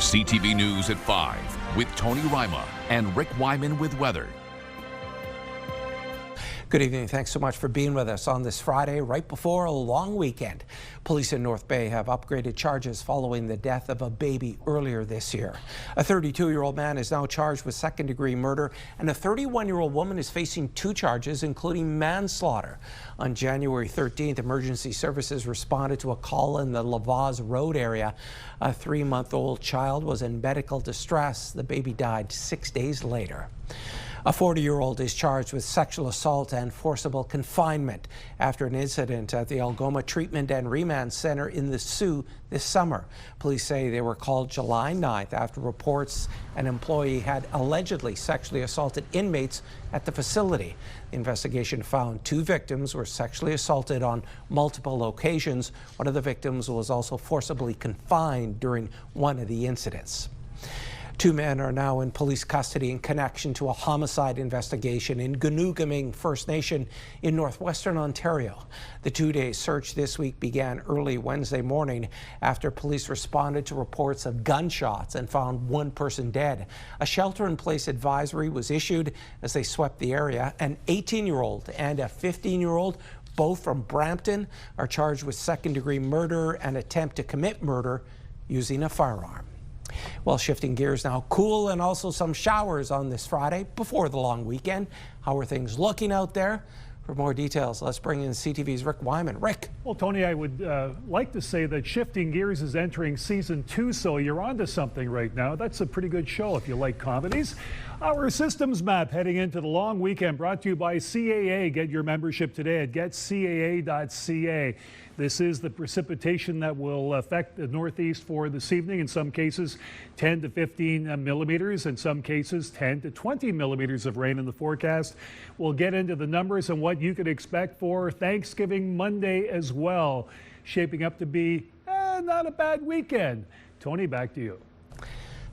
CTV News at 5 with Tony Ryma and Rick Wyman with weather. Good evening. Thanks so much for being with us on this Friday, right before a long weekend. Police in North Bay have upgraded charges following the death of a baby earlier this year. A 32-year-old man is now charged with second-degree murder, and a 31-year-old woman is facing 2 charges, including manslaughter. On January 13th, emergency services responded to a call in the Lavaz Road area. A 3-month-old child was in medical distress. The baby died 6 days later. A 40-year-old is charged with sexual assault and forcible confinement after an incident at the Algoma Treatment and Remand Center in the Sioux this summer. Police say they were called July 9th after reports an employee had allegedly sexually assaulted inmates at the facility. The investigation found 2 victims were sexually assaulted on multiple occasions. One of the victims was also forcibly confined during one of the incidents. 2 men are now in police custody in connection to a homicide investigation in Ganoogaming First Nation in northwestern Ontario. The 2-day search this week began early Wednesday morning after police responded to reports of gunshots and found 1 person dead. A shelter-in-place advisory was issued as they swept the area. An 18-year-old and a 15-year-old, both from Brampton, are charged with second-degree murder and attempt to commit murder using a firearm. Well, shifting gears now, cool and also some showers on this Friday before the long weekend. How are things looking out there? For more details, let's bring in CTV's Rick Wyman. Rick. Well, Tony, I would like to say that Shifting Gears is entering season 2, so you're onto something right now. That's a pretty good show if you like comedies. Our systems map heading into the long weekend brought to you by CAA. Get your membership today at getcaa.ca. This is the precipitation that will affect the Northeast for this evening. In some cases, 10 to 15 millimeters. In some cases, 10 to 20 millimeters of rain in the forecast. We'll get into the numbers and what you could expect for Thanksgiving Monday as well. Shaping up to be not a bad weekend. Tony, back to you.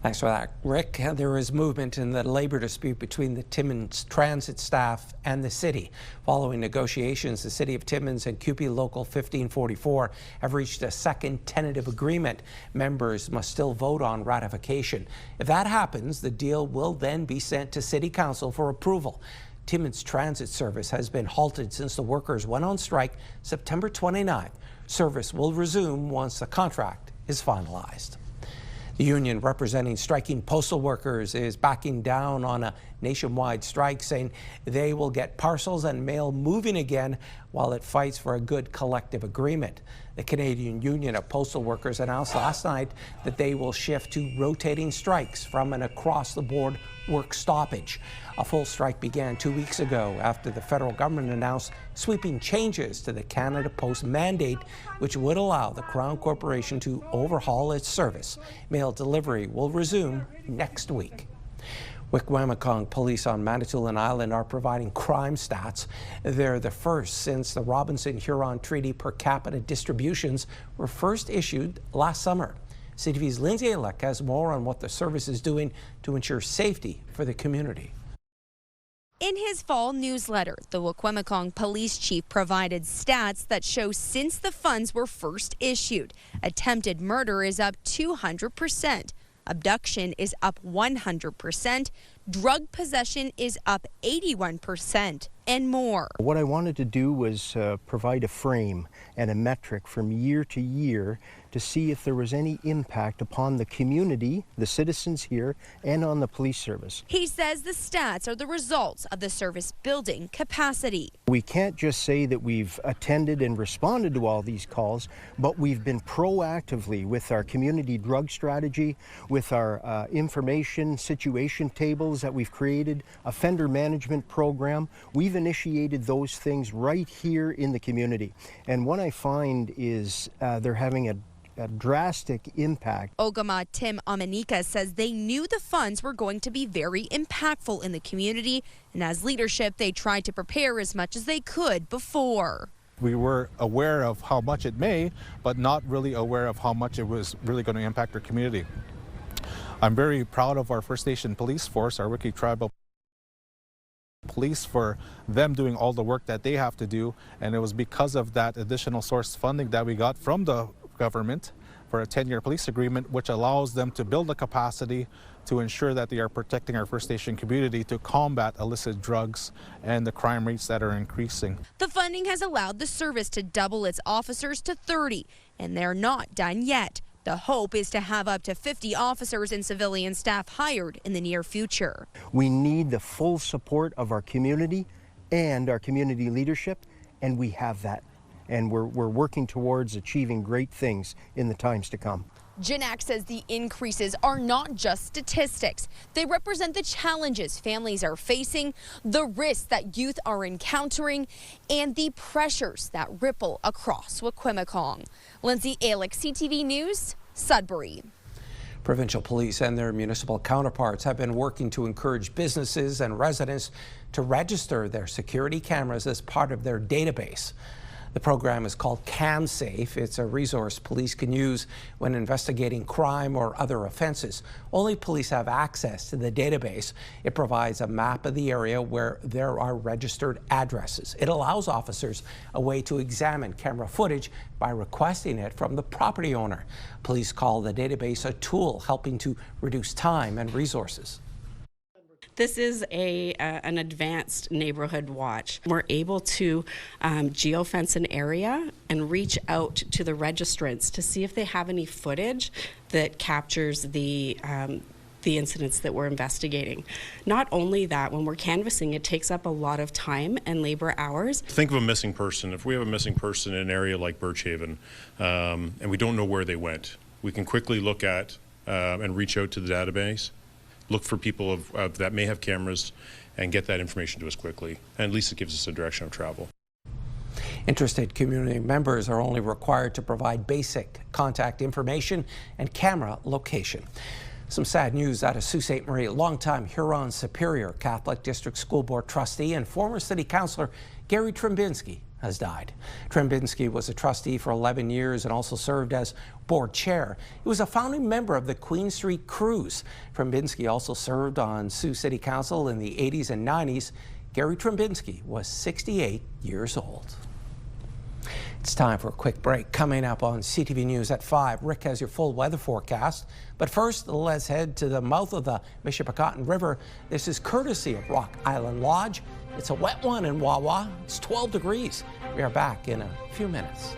Thanks for that, Rick. There is movement in the labor dispute between the Timmins transit staff and the city. Following negotiations, the City of Timmins and CUPE Local 1544 have reached a second tentative agreement. Members must still vote on ratification. If that happens, the deal will then be sent to City Council for approval. Timmins Transit Service has been halted since the workers went on strike September 29th. Service will resume once the contract is finalized. The union representing striking postal workers is backing down on a nationwide strike, saying they will get parcels and mail moving again while it fights for a good collective agreement. The Canadian Union of Postal Workers announced last night that they will shift to rotating strikes from an across-the-board work stoppage. A full strike began 2 weeks ago after the federal government announced sweeping changes to the Canada Post mandate, which would allow the Crown Corporation to overhaul its service. Mail delivery will resume next week. Wikwemikong police on Manitoulin Island are providing crime stats. They're the first since the Robinson-Huron Treaty per capita distributions were first issued last summer. CTV's Lindsay Alec has more on what the service is doing to ensure safety for the community. In his fall newsletter, the Wikwemikong police chief provided stats that show since the funds were first issued, attempted murder is up 200%. Abduction is up 100%, drug possession is up 81%, and more. What I wanted to do was provide a frame and a metric from year to year to see if there was any impact upon the community, the citizens here, and on the police service. He says the stats are the results of the service building capacity. We can't just say that we've attended and responded to all these calls, but we've been proactively with our community drug strategy, with our information situation tables that we've created, offender management program. We've initiated those things right here in the community. And what I find is they're having a drastic impact. Ogama Tim Amanika says they knew the funds were going to be very impactful in the community, and as leadership, they tried to prepare as much as they could before. We were aware of how much it may, but not really aware of how much it was really going to impact our community. I'm very proud of our First Nation police force, our Wiki Tribal Police, for them doing all the work that they have to do, and it was because of that additional source funding that we got from the government for a 10-year police agreement, which allows them to build the capacity to ensure that they are protecting our First Nation community to combat illicit drugs and the crime rates that are increasing. The funding has allowed the service to double its officers to 30, and they're not done yet. The hope is to have up to 50 officers and civilian staff hired in the near future. We need the full support of our community and our community leadership, and we have that. And we're working towards achieving great things in the times to come. Janak says the increases are not just statistics. They represent the challenges families are facing, the risks that youth are encountering, and the pressures that ripple across Wikwemikong. Lindsay Alick, CTV News, Sudbury. Provincial police and their municipal counterparts have been working to encourage businesses and residents to register their security cameras as part of their database. The program is called CamSafe. It's a resource police can use when investigating crime or other offenses. Only police have access to the database. It provides a map of the area where there are registered addresses. It allows officers a way to examine camera footage by requesting it from the property owner. Police call the database a tool helping to reduce time and resources. This is an advanced neighborhood watch. We're able to geofence an area and reach out to the registrants to see if they have any footage that captures the incidents that we're investigating. Not only that, when we're canvassing, it takes up a lot of time and labor hours. Think of a missing person. If we have a missing person in an area like Birchhaven and we don't know where they went, we can quickly look at and reach out to the database, look for people that may have cameras and get that information to us quickly. And at least it gives us a direction of travel. Interested community members are only required to provide basic contact information and camera location. Some sad news out of Sault Ste. Marie. Longtime Huron-Superior Catholic District School Board trustee and former city councillor Gary Tbinsky has died. Tbinsky was a trustee for 11 years and also served as board chair. He was a founding member of the Queen Street Cruise. Tbinsky also served on Sault City Council in the 80s and 90s. Gary Tbinsky was 68 years old. It's time for a quick break. Coming up on CTV News at 5, Rick has your full weather forecast. But first, let's head to the mouth of the Mishipacotton River. This is courtesy of Rock Island Lodge. It's a wet one in Wawa. It's 12 degrees. We are back in a few minutes.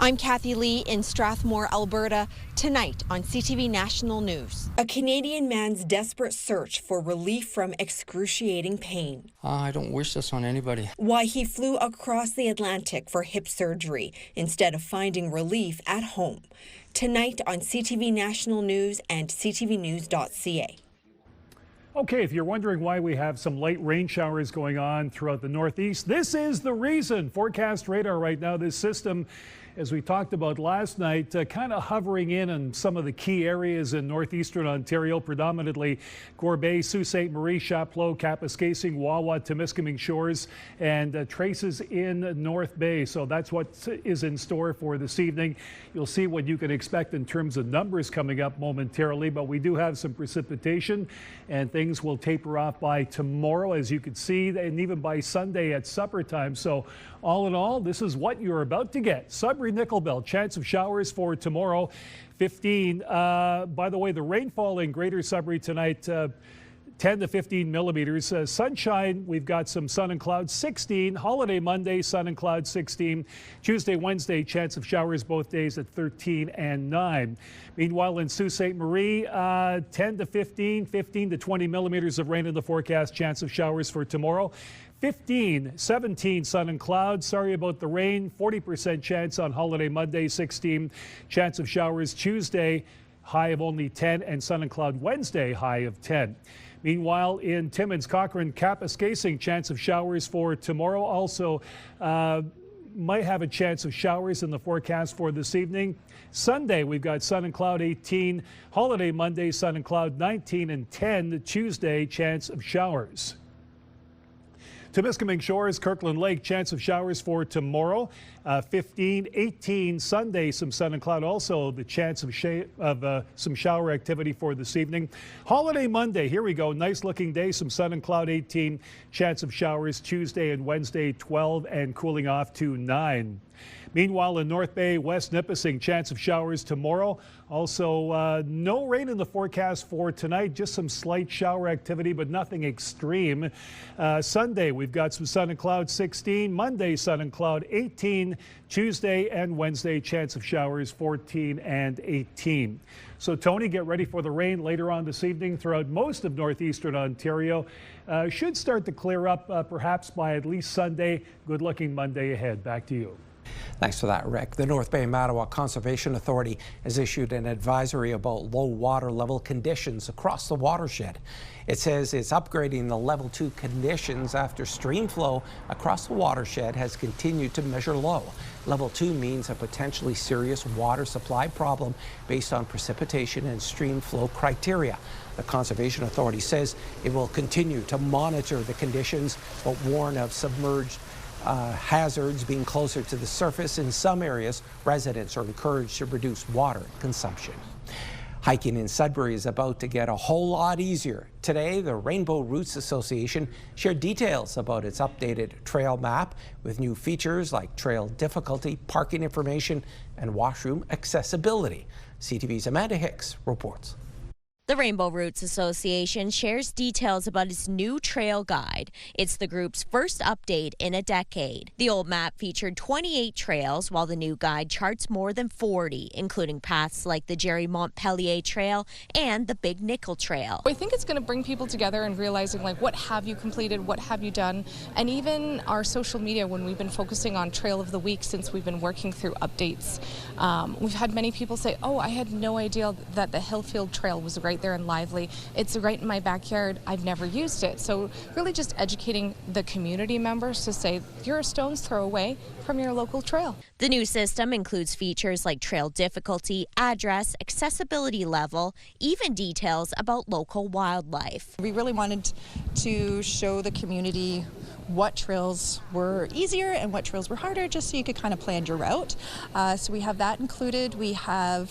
I'm Kathy Lee in Strathmore, Alberta, tonight on CTV National News. A Canadian man's desperate search for relief from excruciating pain. I don't wish this on anybody. Why he flew across the Atlantic for hip surgery instead of finding relief at home. Tonight on CTV National News and ctvnews.ca. Okay, if you're wondering why we have some light rain showers going on throughout the Northeast, this is the reason. Forecast radar right now, this system, as we talked about last night, kind of hovering in on some of the key areas in northeastern Ontario, predominantly Gore Bay, Sault Ste. Marie, Chapleau, Kapuskasing, Wawa, Timiskaming Shores, and traces in North Bay. So that's what is in store for this evening. You'll see what you can expect in terms of numbers coming up momentarily, but we do have some precipitation and things will taper off by tomorrow, as you can see, and even by Sunday at supper time. So all in all, this is what you're about to get. Sudbury, Nickel Belt, chance of showers for tomorrow, 15. By the way, the rainfall in Greater Sudbury tonight, 10 to 15 millimeters. Sunshine, we've got some sun and clouds, 16. Holiday Monday, sun and clouds, 16. Tuesday, Wednesday, chance of showers both days at 13 and 9. Meanwhile, in Sault Ste. Marie, 10 to 15, 15 to 20 millimeters of rain in the forecast, chance of showers for tomorrow. 15, 17 sun and clouds. Sorry about the rain. 40% chance on Holiday Monday, 16. Chance of showers Tuesday, high of only 10, and sun and cloud Wednesday, high of 10. Meanwhile, in Timmins, Cochrane, Kapuskasing, chance of showers for tomorrow. Also, might have a chance of showers in the forecast for this evening. Sunday, we've got sun and cloud 18. Holiday Monday, sun and cloud 19, and 10 Tuesday, chance of showers. Tbinsky Shores, Kirkland Lake, chance of showers for tomorrow. 15, 18 Sunday, some sun and cloud. Also, the chance of some shower activity for this evening. Holiday Monday, here we go. Nice looking day, some sun and cloud. 18, chance of showers Tuesday and Wednesday. 12 and cooling off to 9. Meanwhile, in North Bay, West Nipissing, chance of showers tomorrow. Also, no rain in the forecast for tonight, just some slight shower activity, but nothing extreme. Sunday, we've got some sun and cloud, 16. Monday, sun and cloud, 18. Tuesday and Wednesday, chance of showers, 14 and 18. So, Tony, get ready for the rain later on this evening throughout most of northeastern Ontario. Should start to clear up perhaps by at least Sunday. Good-looking Monday ahead. Back to you. Thanks for that, Rick. The North Bay Mattawa Conservation Authority has issued an advisory about low water level conditions across the watershed. It says it's upgrading the level 2 conditions after stream flow across the watershed has continued to measure low. Level 2 means a potentially serious water supply problem based on precipitation and stream flow criteria. The Conservation Authority says it will continue to monitor the conditions, but warn of submerged hazards being closer to the surface. In some areas, residents are encouraged to reduce water consumption. Hiking in Sudbury is about to get a whole lot easier. Today, the Rainbow Routes Association shared details about its updated trail map with new features like trail difficulty, parking information, and washroom accessibility. CTV's Amanda Hicks reports. The Rainbow Routes Association shares details about its new trail guide. It's the group's first update in a decade. The old map featured 28 trails, while the new guide charts more than 40, including paths like the Jerry Montpellier Trail and the Big Nickel Trail. I think it's going to bring people together and realizing, like, what have you completed, what have you done, and even our social media, when we've been focusing on Trail of the Week since we've been working through updates. We've had many people say, oh, I had no idea that the Hillfield Trail was right there in Lively. It's right in my backyard. I've never used it. So really just educating the community members to say you're a stone's throw away from your local trail. The new system includes features like trail difficulty, address, accessibility level, even details about local wildlife. We really wanted to show the community what trails were easier and what trails were harder, just so you could kind of plan your route. So we have that included. We have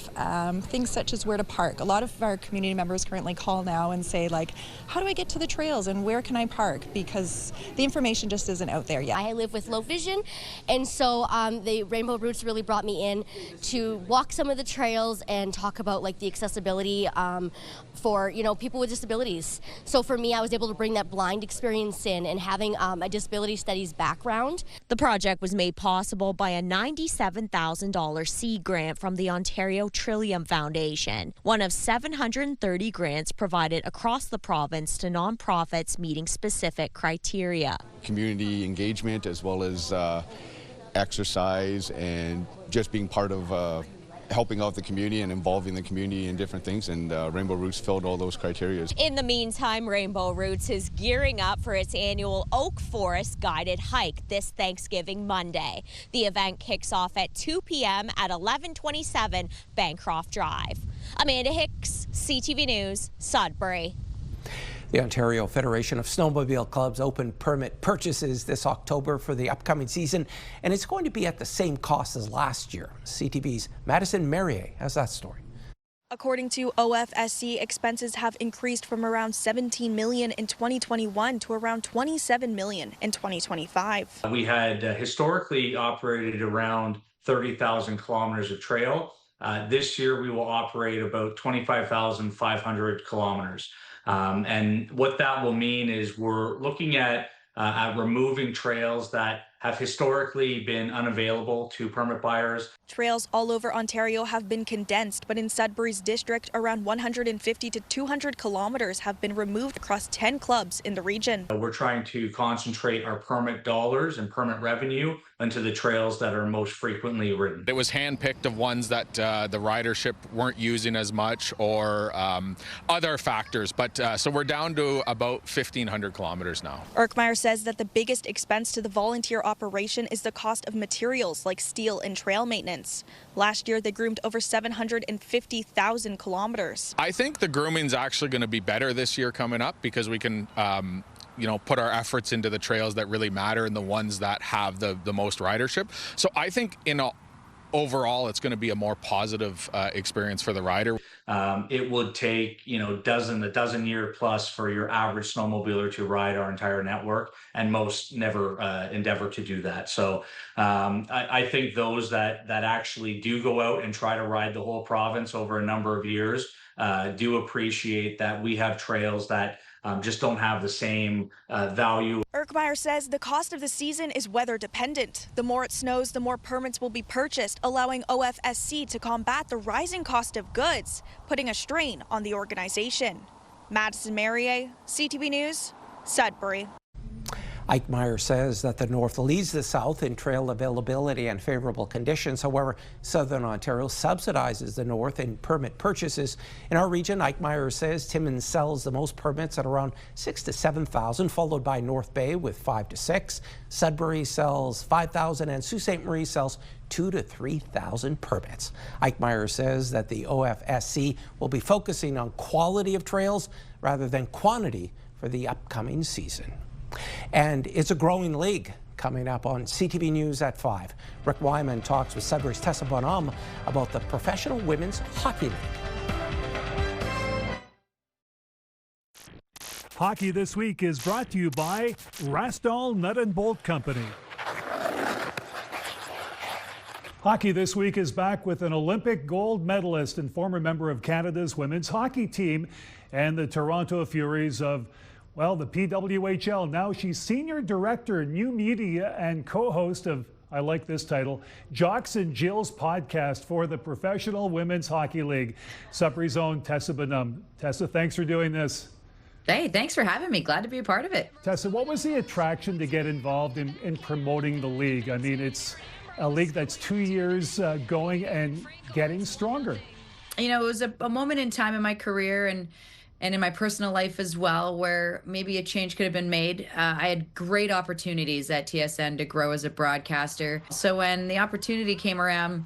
things such as where to park. A lot of our community members currently call now and say, like, how do I get to the trails and where can I park? Because the information just isn't out there yet. I live with low vision, and so the Rainbow Routes really brought me in to walk some of the trails and talk about, like, the accessibility for, you know, people with disabilities. So for me, I was able to bring that blind experience in, and having a disability studies background. The project was made possible by a $97,000 seed grant from the Ontario Trillium Foundation, one of 730 grants provided across the province to nonprofits meeting specific criteria. Community engagement, as well as exercise, and just being part of helping out the community and involving the community in different things, and Rainbow Routes filled all those criteria. In the meantime, Rainbow Routes is gearing up for its annual Oak Forest guided hike this Thanksgiving Monday. The event kicks off at 2 p.m. at 1127 Bancroft Drive. Amanda Hicks, CTV News, Sudbury. The Ontario Federation of Snowmobile Clubs opened permit purchases this October for the upcoming season, and it's going to be at the same cost as last year. CTV's Madison Merrier has that story. According to OFSC, expenses have increased from around $17 million in 2021 to around $27 million in 2025. We had historically operated around 30,000 kilometers of trail. This year we will operate about 25,500 kilometers. And what that will mean is we're looking at removing trails that have historically been unavailable to permit buyers. Trails all over Ontario have been condensed, but in Sudbury's district, around 150 to 200 kilometers have been removed across 10 clubs in the region. We're trying to concentrate our permit dollars and permit revenue into the trails that are most frequently ridden. It was handpicked of ones that the ridership weren't using as much, or other factors, but so we're down to about 1,500 kilometers now. Erkmeyer says that the biggest expense to the volunteer operation is the cost of materials like steel and trail maintenance. Last year, they groomed over 750,000 kilometers. I think the grooming's actually going to be better this year coming up, because we can put our efforts into the trails that really matter and the ones that have the most ridership. So I think overall, it's going to be a more positive experience for the rider. It would take, a dozen year plus for your average snowmobiler to ride our entire network, and most never endeavor to do that. So I think those that actually do go out and try to ride the whole province over a number of years do appreciate that we have trails that just don't have the same value. Erkmeyer says the cost of the season is weather dependent. The more it snows, the more permits will be purchased, allowing OFSC to combat the rising cost of goods, putting a strain on the organization. Madison Merrier, CTV News, Sudbury. Eichmeyer says that the North leads the South in trail availability and favorable conditions. However, Southern Ontario subsidizes the North in permit purchases. In our region, Eichmeyer says Timmins sells the most permits at around 6,000 to 7,000, followed by North Bay with 5,000 to 6,000. Sudbury sells 5,000 and Sault Ste. Marie sells 2,000 to 3,000 permits. Eichmeyer says that the OFSC will be focusing on quality of trails rather than quantity for the upcoming season. And it's a growing league. Coming up on CTV News at 5. Rick Wyman talks with Sudbury's Tessa Bonhomme about the Professional Women's Hockey League. Hockey This Week is brought to you by Rastall Nut and Bolt Company. Hockey This Week is back with an Olympic gold medalist and former member of Canada's women's hockey team and the Toronto Furies of the PWHL. Now she's Senior Director, New Media, and co-host of, I like this title, Jocks and Jill's podcast for the Professional Women's Hockey League. Sudbury's own Tessa Bonhomme. Tessa, thanks for doing this. Hey, thanks for having me. Glad to be a part of it. Tessa, what was the attraction to get involved in promoting the league? I mean, it's a league that's 2 years going and getting stronger. It was a moment in time in my career and in my personal life as well, where maybe a change could have been made. I had great opportunities at TSN to grow as a broadcaster. So when the opportunity came around,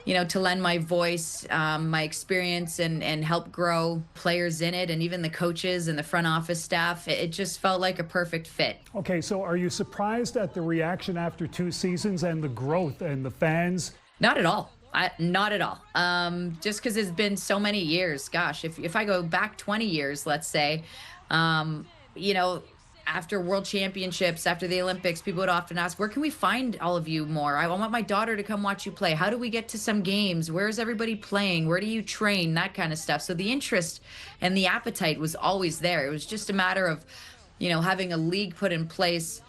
to lend my voice, my experience, and help grow players in it, and even the coaches and the front office staff, it just felt like a perfect fit. Okay, so are you surprised at the reaction after 2 seasons and the growth and the fans? Not at all. Not at all. Just because it's been so many years. Gosh, if I go back 20 years, let's say, after World Championships, after the Olympics, people would often ask, where can we find all of you more? I want my daughter to come watch you play. How do we get to some games? Where is everybody playing? Where do you train? That kind of stuff. So the interest and the appetite was always there. It was just a matter of, having a league put in place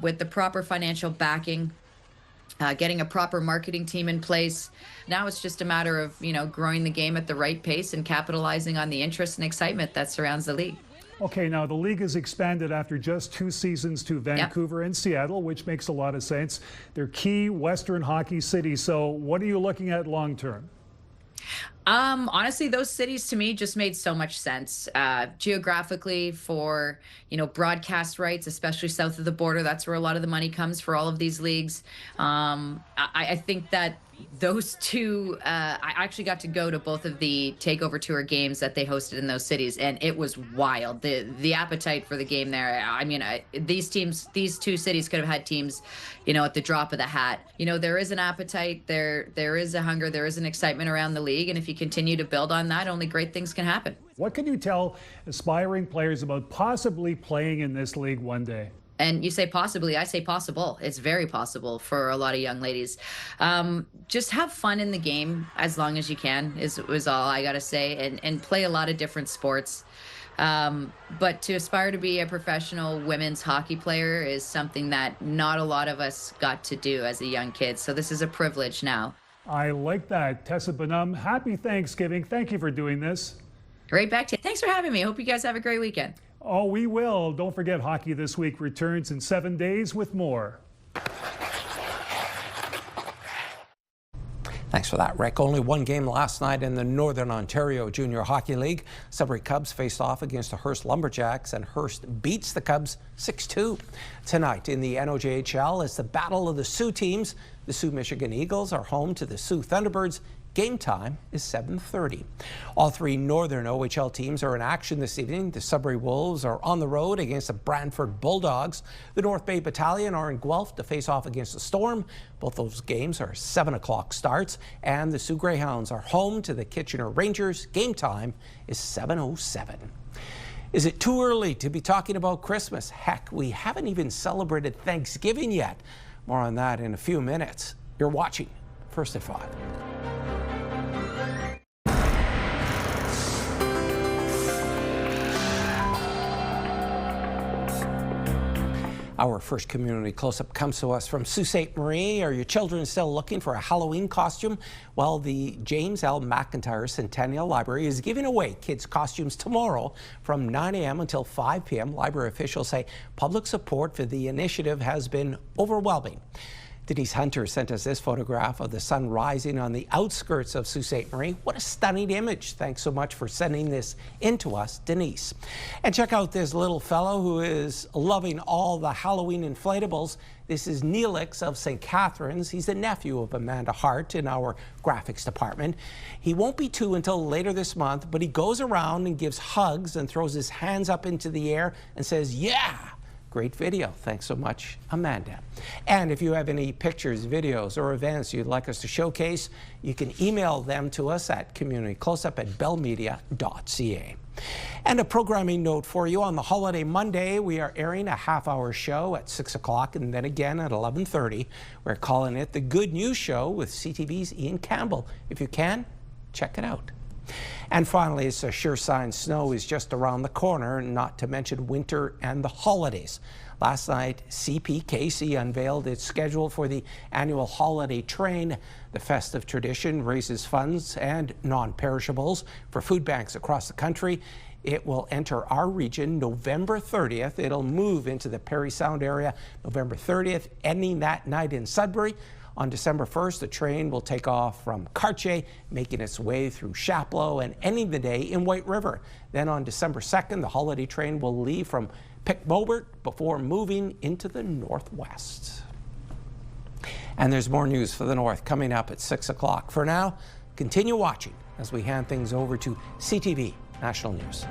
with the proper financial backing, getting a proper marketing team in place. Now it's just a matter of, growing the game at the right pace and capitalizing on the interest and excitement that surrounds the league. Okay, now the league has expanded after just 2 seasons to Vancouver and Seattle, which makes a lot of sense. They're key Western hockey cities. So what are you looking at long term? Honestly, those cities to me just made so much sense. Geographically, for, broadcast rights, especially south of the border, that's where a lot of the money comes for all of these leagues. I think that those two, I actually got to go to both of the Takeover Tour games that they hosted in those cities, and it was wild. The appetite for the game there. I mean, these 2 cities could have had teams, at the drop of the hat. There is an appetite, there is a hunger, there is an excitement around the league, and if you continue to build on that, only great things can happen. What can you tell aspiring players about possibly playing in this league one day? And you say possibly, I say possible. It's very possible for a lot of young ladies. Just have fun in the game as long as you can is all I got to say, and play a lot of different sports. But to aspire to be a professional women's hockey player is something that not a lot of us got to do as a young kid. So this is a privilege now. I like that. Tessa Bonhomme, happy Thanksgiving. Thank you for doing this. Right back to you. Thanks for having me. I hope you guys have a great weekend. Oh, we will. Don't forget, Hockey This Week returns in 7 days with more. Thanks for that, Rick. Only one game last night in the Northern Ontario Junior Hockey League. Sudbury Cubs faced off against the Hearst Lumberjacks, and Hearst beats the Cubs 6-2. Tonight in the NOJHL is the battle of the Sioux teams. The Sioux Michigan Eagles are home to the Sioux Thunderbirds Game time is 7:30. All three Northern OHL teams are in action this evening. The Sudbury Wolves are on the road against the Brantford Bulldogs. The North Bay Battalion are in Guelph to face off against the Storm. Both those games are 7 o'clock starts. And the Sioux Greyhounds are home to the Kitchener Rangers. Game time is 7:07. Is it too early to be talking about Christmas? Heck, we haven't even celebrated Thanksgiving yet. More on that in a few minutes. You're watching First at 5. Our first community close-up comes to us from Sault Ste. Marie. Are your children still looking for a Halloween costume? Well, the James L. McIntyre Centennial Library is giving away kids' costumes tomorrow from 9 a.m. until 5 p.m. Library officials say public support for the initiative has been overwhelming. Denise Hunter sent us this photograph of the sun rising on the outskirts of Sault Ste. Marie. What a stunning image. Thanks so much for sending this in to us, Denise. And check out this little fellow who is loving all the Halloween inflatables. This is Neelix of St. Catharines. He's the nephew of Amanda Hart in our graphics department. He won't be 2 until later this month, but he goes around and gives hugs and throws his hands up into the air and says, "Yeah!" Great video. Thanks so much, Amanda. And if you have any pictures, videos, or events you'd like us to showcase, you can email them to us at communitycloseup@bellmedia.ca. And a programming note for you. On the holiday Monday, we are airing a half-hour show at 6 o'clock and then again at 11:30. We're calling it The Good News Show with CTV's Ian Campbell. If you can, check it out. And finally, it's a sure sign snow is just around the corner, not to mention winter and the holidays. Last night, CPKC unveiled its schedule for the annual holiday train. The festive tradition raises funds and non-perishables for food banks across the country. It will enter our region November 30th. It'll move into the Parry Sound area November 30th, ending that night in Sudbury. On December 1st, the train will take off from Cartier, making its way through Chapleau and ending the day in White River. Then on December 2nd, the holiday train will leave from Pic-Beaubert before moving into the northwest. And there's more news for the north coming up at 6 o'clock. For now, continue watching as we hand things over to CTV National News.